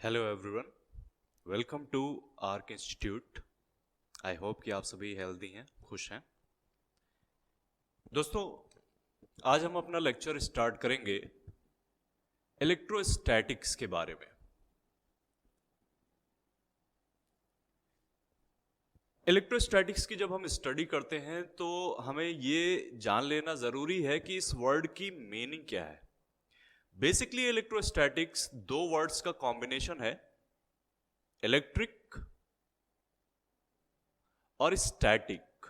Hello everyone, welcome to arc institute. I hope कि आप सभी हेल्दी हैं, खुश हैं। दोस्तों, आज हम अपना लेक्चर स्टार्ट करेंगे इलेक्ट्रोस्टैटिक्स के बारे में। इलेक्ट्रोस्टैटिक्स की जब हम स्टडी करते हैं तो हमें ये जान लेना ज़रूरी है कि इस वर्ड की मीनिंग क्या है। बेसिकली इलेक्ट्रोस्टैटिक्स दो वर्ड्स का कॉम्बिनेशन है, इलेक्ट्रिक और स्टैटिक।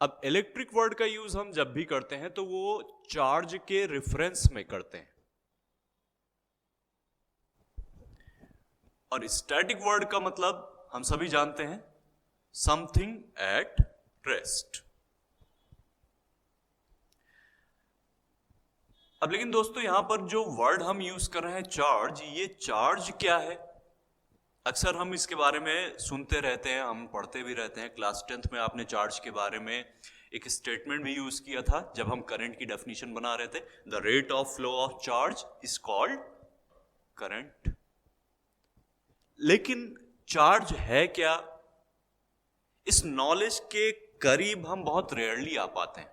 अब इलेक्ट्रिक वर्ड का यूज हम जब भी करते हैं तो वो चार्ज के रेफरेंस में करते हैं, और स्टैटिक वर्ड का मतलब हम सभी जानते हैं, समथिंग एट रेस्ट। अब लेकिन दोस्तों, यहां पर जो वर्ड हम यूज कर रहे हैं चार्ज, ये चार्ज क्या है? अक्सर हम इसके बारे में सुनते रहते हैं, हम पढ़ते भी रहते हैं। क्लास 10th में आपने चार्ज के बारे में एक स्टेटमेंट भी यूज किया था जब हम करंट की डेफिनेशन बना रहे थे। The rate of flow of charge is called current. लेकिन चार्ज है क्या, इस नॉलेज के करीब हम बहुत रेयरली आ पाते हैं।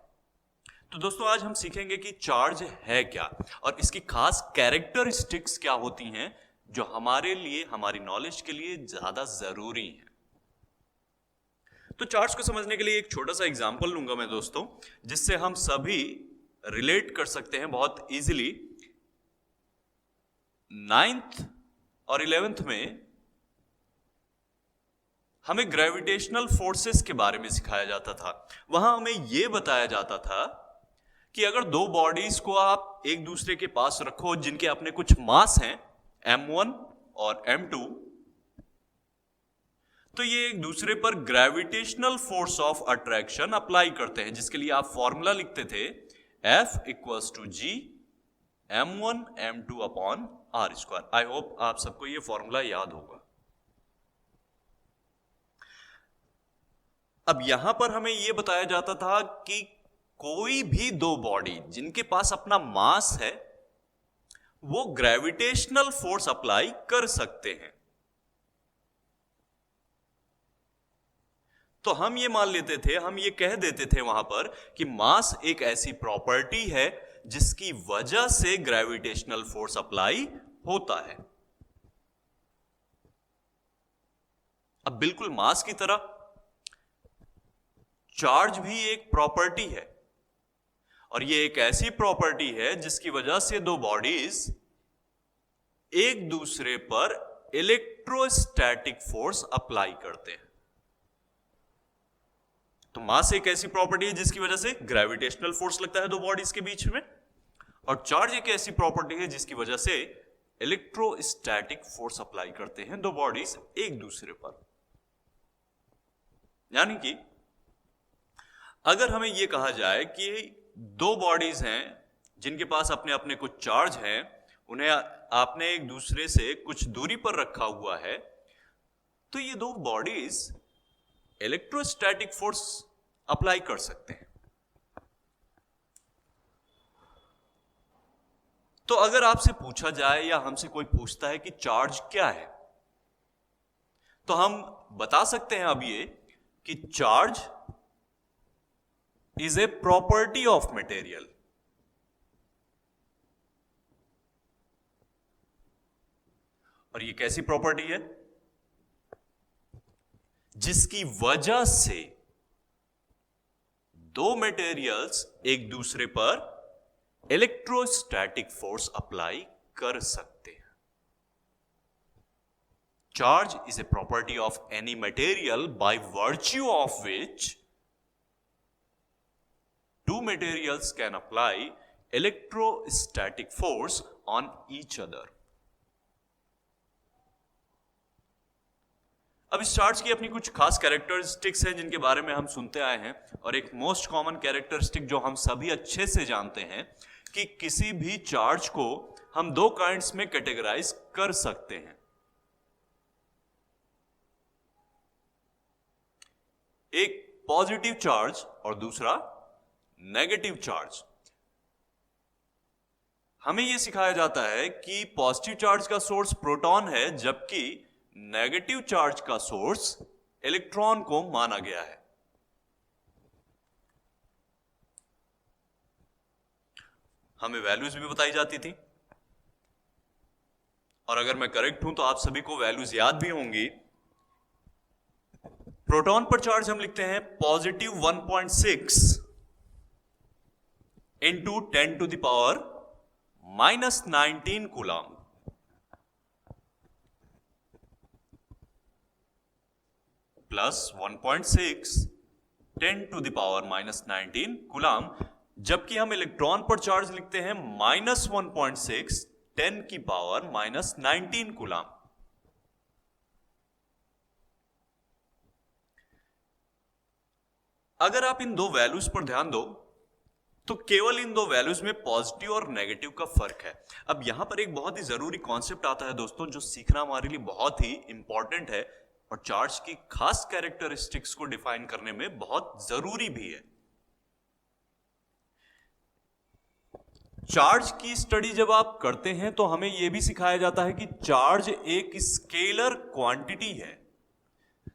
तो दोस्तों, आज हम सीखेंगे कि चार्ज है क्या और इसकी खास कैरेक्टरिस्टिक्स क्या होती हैं जो हमारे लिए, हमारी नॉलेज के लिए ज्यादा जरूरी है। तो चार्ज को समझने के लिए एक छोटा सा एग्जांपल लूंगा मैं दोस्तों, जिससे हम सभी रिलेट कर सकते हैं बहुत इजीली। 9th और 11th में हमें ग्रेविटेशनल फोर्सेस के बारे में सिखाया जाता था। वहां हमें यह बताया जाता था कि अगर दो बॉडीज को आप एक दूसरे के पास रखो जिनके अपने कुछ मास हैं, m1 और m2, तो ये एक दूसरे पर gravitational force of attraction apply करते हैं, जिसके लिए आप फॉर्मूला लिखते थे F equals to G m1 m2 upon r square. I hope आप सबको ये फॉर्मूला याद होगा। अब यहां पर हमें यह बताया जाता था कि कोई भी दो बॉडी जिनके पास अपना मास है वो ग्रेविटेशनल फोर्स अप्लाई कर सकते हैं। तो हम ये मान लेते थे, हम ये कह देते थे वहां पर कि मास एक ऐसी प्रॉपर्टी है जिसकी वजह से ग्रेविटेशनल फोर्स अप्लाई होता है। अब बिल्कुल मास की तरह चार्ज भी एक प्रॉपर्टी है, और ये एक ऐसी प्रॉपर्टी है जिसकी वजह से दो बॉडीज एक दूसरे पर इलेक्ट्रोस्टैटिक फोर्स अप्लाई करते हैं। तो मास एक ऐसी प्रॉपर्टी है जिसकी वजह से ग्रेविटेशनल फोर्स लगता है दो बॉडीज के बीच में, और चार्ज एक ऐसी प्रॉपर्टी है जिसकी वजह से इलेक्ट्रोस्टैटिक फोर्स अप्लाई करते हैं दो बॉडीज एक दूसरे पर। यानी कि अगर हमें यह कहा जाए कि दो बॉडीज हैं जिनके पास अपने अपने कुछ चार्ज हैं, उन्हें आपने एक दूसरे से कुछ दूरी पर रखा हुआ है, तो ये दो बॉडीज इलेक्ट्रोस्टैटिक फोर्स अप्लाई कर सकते हैं। तो अगर आपसे पूछा जाए या हमसे कोई पूछता है कि चार्ज क्या है, तो हम बता सकते हैं अब ये कि charge is a property of material। और ये कैसी प्रॉपर्टी है? जिसकी वजह से दो मटेरियल्स एक दूसरे पर इलेक्ट्रोस्टैटिक फोर्स अप्लाई कर सकते हैं। Charge is a property of any material by virtue of which two materials can apply electrostatic force on each other। अब इस चार्ज की अपनी कुछ खास कैरेक्टरिस्टिक्स हैं जिनके बारे में हम सुनते आए हैं, और एक मोस्ट कॉमन कैरेक्टरिस्टिक जो हम सभी अच्छे से जानते हैं कि किसी भी चार्ज को हम दो काइंड्स में कैटेगराइज कर सकते हैं। एक पॉजिटिव चार्ज और दूसरा नेगेटिव चार्ज। हमें यह सिखाया जाता है कि पॉजिटिव चार्ज का सोर्स प्रोटॉन है, जबकि नेगेटिव चार्ज का सोर्स इलेक्ट्रॉन को माना गया है। हमें वैल्यूज भी बताई जाती थी, और अगर मैं करेक्ट हूं तो आप सभी को वैल्यूज याद भी होंगी। प्रोटॉन पर चार्ज हम लिखते हैं positive 1.6 into 10 to the power -19 coulomb, plus 1.6 10 to the power -19 coulomb, जबकि हम इलेक्ट्रॉन पर चार्ज लिखते हैं -1.6 10 की पावर -19 कूलम। अगर आप इन दो वैल्यूज पर ध्यान दो तो केवल इन दो वैल्यूज में पॉजिटिव और नेगेटिव का फर्क है। अब यहां पर एक बहुत ही जरूरी कॉन्सेप्ट आता है दोस्तों, जो सीखना हमारे लिए बहुत ही इंपॉर्टेंट है और चार्ज की खास कैरेक्टरिस्टिक्स को डिफाइन करने में बहुत जरूरी भी है। चार्ज की स्टडी जब आप करते हैं तो हमें यह भी सिखाया जाता है कि चार्ज एक स्केलर क्वांटिटी है।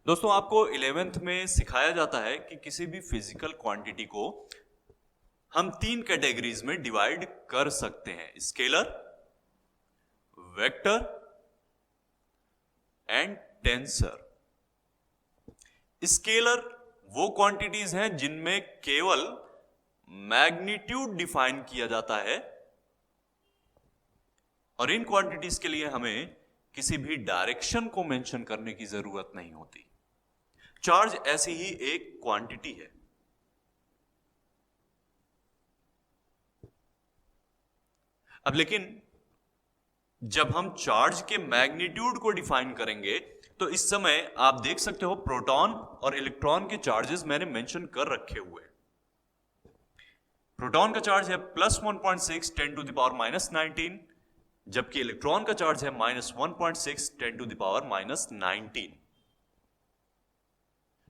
दोस्तों, आपको 11th में सिखाया जाता है कि किसी भी फिजिकल क्वांटिटी को हम 3 कैटेगरीज में डिवाइड कर सकते हैं: scalar, vector and tensor. Scalar वो क्वांटिटीज हैं जिनमें केवल मैग्नीट्यूड डिफाइन किया जाता है, और इन क्वांटिटीज के लिए हमें किसी भी डायरेक्शन को मेंशन करने की जरूरत नहीं होती। चार्ज ऐसी ही एक क्वांटिटी है। अब लेकिन जब हम चार्ज के मैग्नीट्यूड को डिफाइन करेंगे तो इस समय आप देख सकते हो प्रोटॉन और इलेक्ट्रॉन के चार्जेस मैंने मेंशन कर रखे हुए। प्रोटॉन का चार्ज है +1.6 10 टू द पावर -19, जबकि इलेक्ट्रॉन का चार्ज है -1.6 10 टू द पावर -19।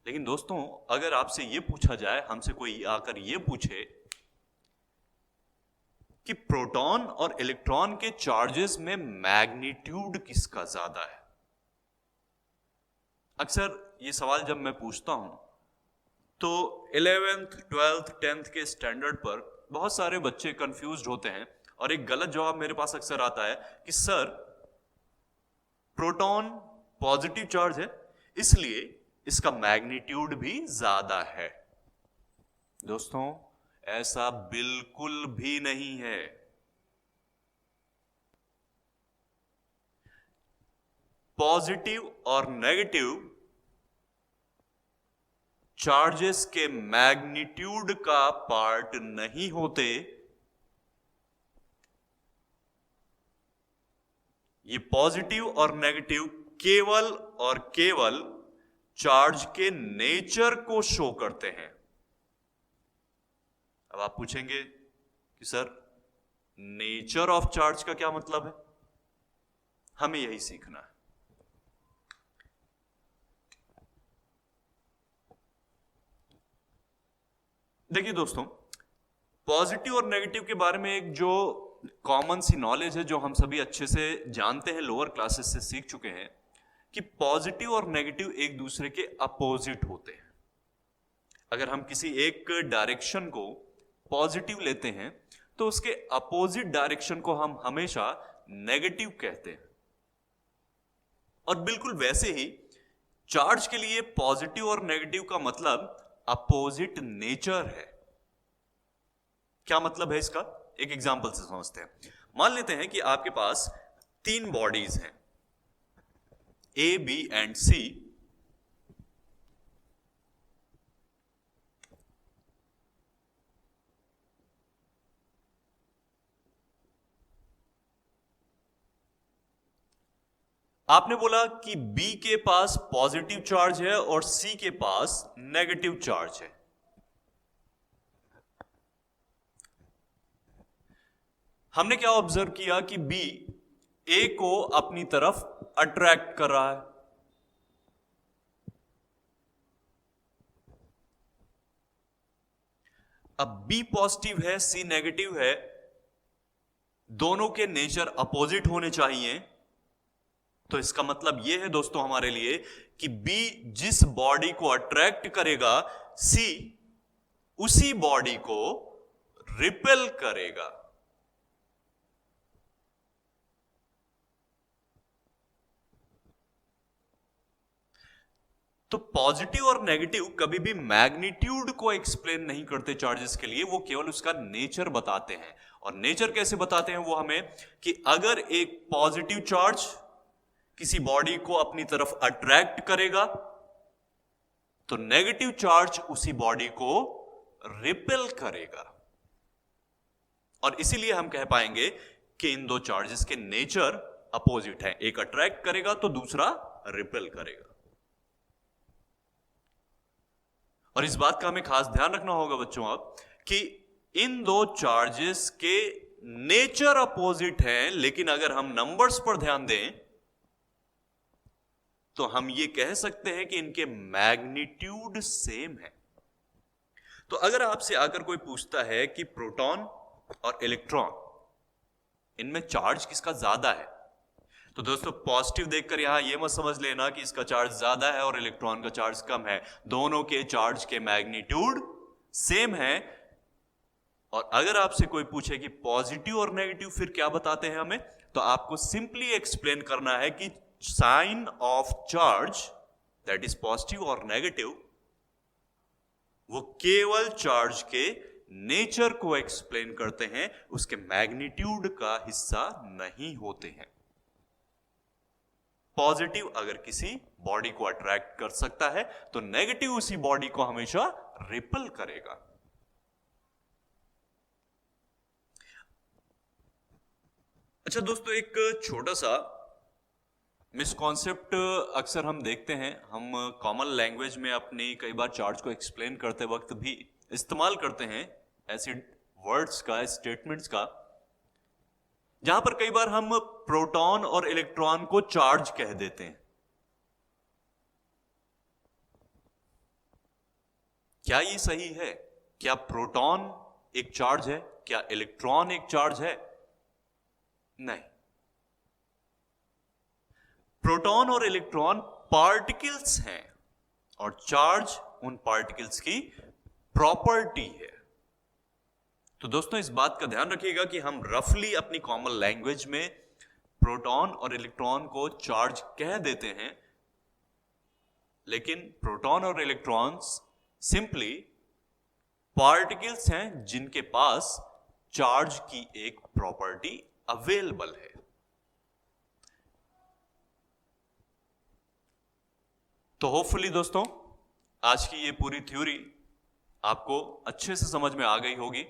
लेकिन दोस्तों, अगर आपसे यह पूछा जाए, हमसे कोई आकर यह पूछे कि प्रोटॉन और इलेक्ट्रॉन के चार्जेस में मैग्नीट्यूड किसका ज्यादा है, अक्सर ये सवाल जब मैं पूछता हूं तो 11th 12th 10th के स्टैंडर्ड पर बहुत सारे बच्चे कंफ्यूज्ड होते हैं, और एक गलत जवाब मेरे पास अक्सर आता है कि सर, प्रोटॉन पॉजिटिव चार्ज है इसलिए इसका मैग्नीट्यूड भी ज्यादा है। दोस्तों, ऐसा बिल्कुल भी नहीं है। पॉजिटिव और नेगेटिव चार्जेस के मैग्नीट्यूड का पार्ट नहीं होते। ये पॉजिटिव और नेगेटिव केवल और केवल चार्ज के नेचर को शो करते हैं। अब आप पूछेंगे कि सर, नेचर ऑफ चार्ज का क्या मतलब है? हमें यही सीखना है। देखिए दोस्तों, पॉजिटिव और नेगेटिव के बारे में एक जो कॉमन सी नॉलेज है, जो हम सभी अच्छे से जानते हैं, लोअर क्लासेस से सीख चुके हैं, कि पॉजिटिव और नेगेटिव एक दूसरे के अपोजिट होते हैं। अगर हम किसी एक डायरेक्शन को पॉजिटिव लेते हैं तो उसके अपोजिट डायरेक्शन को हम हमेशा नेगेटिव कहते हैं। और बिल्कुल वैसे ही चार्ज के लिए पॉजिटिव और नेगेटिव का मतलब अपोजिट नेचर है। क्या मतलब है इसका? एक एग्जांपल से समझते हैं। मान लेते हैं कि आपके पास 3 बॉडीज हैं, ए, बी एंड सी। आपने बोला कि बी के पास पॉजिटिव चार्ज है और सी के पास नेगेटिव चार्ज है। हमने क्या ऑब्जर्व किया कि बी ए को अपनी तरफ अट्रैक्ट कर रहा है। अब बी पॉजिटिव है, सी नेगेटिव है, दोनों के नेचर अपोजिट होने चाहिए। तो इसका मतलब यह है दोस्तों हमारे लिए कि बी जिस बॉडी को अट्रैक्ट करेगा, सी उसी बॉडी को रिपेल करेगा। तो पॉजिटिव और नेगेटिव कभी भी मैग्नीट्यूड को एक्सप्लेन नहीं करते चार्जेस के लिए, वो केवल उसका नेचर बताते हैं। और नेचर कैसे बताते हैं वो हमें, कि अगर एक पॉजिटिव चार्ज किसी बॉडी को अपनी तरफ अट्रैक्ट करेगा तो नेगेटिव चार्ज उसी बॉडी को रिपेल करेगा। और इसीलिए हम कह पाएंगे कि इन दो चार्जेस के नेचर अपोजिट है, एक अट्रैक्ट करेगा तो दूसरा रिपेल करेगा। और इस बात का हमें खास ध्यान रखना होगा बच्चों अब, कि इन दो चार्जेस के नेचर अपोजिट है, लेकिन अगर हम नंबर्स पर ध्यान दें तो हम ये कह सकते हैं कि इनके मैग्नीट्यूड सेम है। तो अगर आपसे आकर कोई पूछता है कि प्रोटॉन और इलेक्ट्रॉन, इनमें चार्ज किसका ज्यादा है, तो दोस्तों पॉजिटिव देखकर यहां यह मत समझ लेना कि इसका चार्ज ज्यादा है और इलेक्ट्रॉन का चार्ज कम है। दोनों के चार्ज के मैग्नीट्यूड सेम है। और अगर आपसे कोई पूछे कि पॉजिटिव और नेगेटिव फिर क्या बताते हैं हमें, तो आपको सिंपली एक्सप्लेन करना है कि sign of charge, that is positive और नेगेटिव, वो केवल चार्ज के नेचर को एक्सप्लेन करते हैं, उसके मैग्नीट्यूड का हिस्सा नहीं होते हैं। पॉजिटिव अगर किसी बॉडी को अट्रैक्ट कर सकता है तो नेगेटिव उसी बॉडी को हमेशा रिपेल करेगा। अच्छा दोस्तों, एक छोटा सा मिसकॉन्सेप्ट अक्सर हम देखते हैं, हम कॉमन लैंग्वेज में अपनी कई बार चार्ज को एक्सप्लेन करते वक्त भी इस्तेमाल करते हैं ऐसे वर्ड्स का, स्टेटमेंट्स का, जहां पर कई बार हम प्रोटॉन और इलेक्ट्रॉन को चार्ज कह देते हैं। क्या ये सही है? क्या प्रोटॉन एक चार्ज है? क्या इलेक्ट्रॉन एक चार्ज है? नहीं। प्रोटॉन और इलेक्ट्रॉन पार्टिकल्स हैं और चार्ज उन पार्टिकल्स की प्रॉपर्टी है। तो दोस्तों इस बात का ध्यान रखिएगा कि हम रफली अपनी कॉमन लैंग्वेज में प्रोटॉन और इलेक्ट्रॉन को चार्ज कह देते हैं, लेकिन प्रोटॉन और इलेक्ट्रॉन्स सिंपली पार्टिकल्स हैं जिनके पास चार्ज की एक प्रॉपर्टी अवेलेबल है। तो होपफुली दोस्तों आज की ये पूरी थ्योरी आपको अच्छे से समझ में आ गई होगी।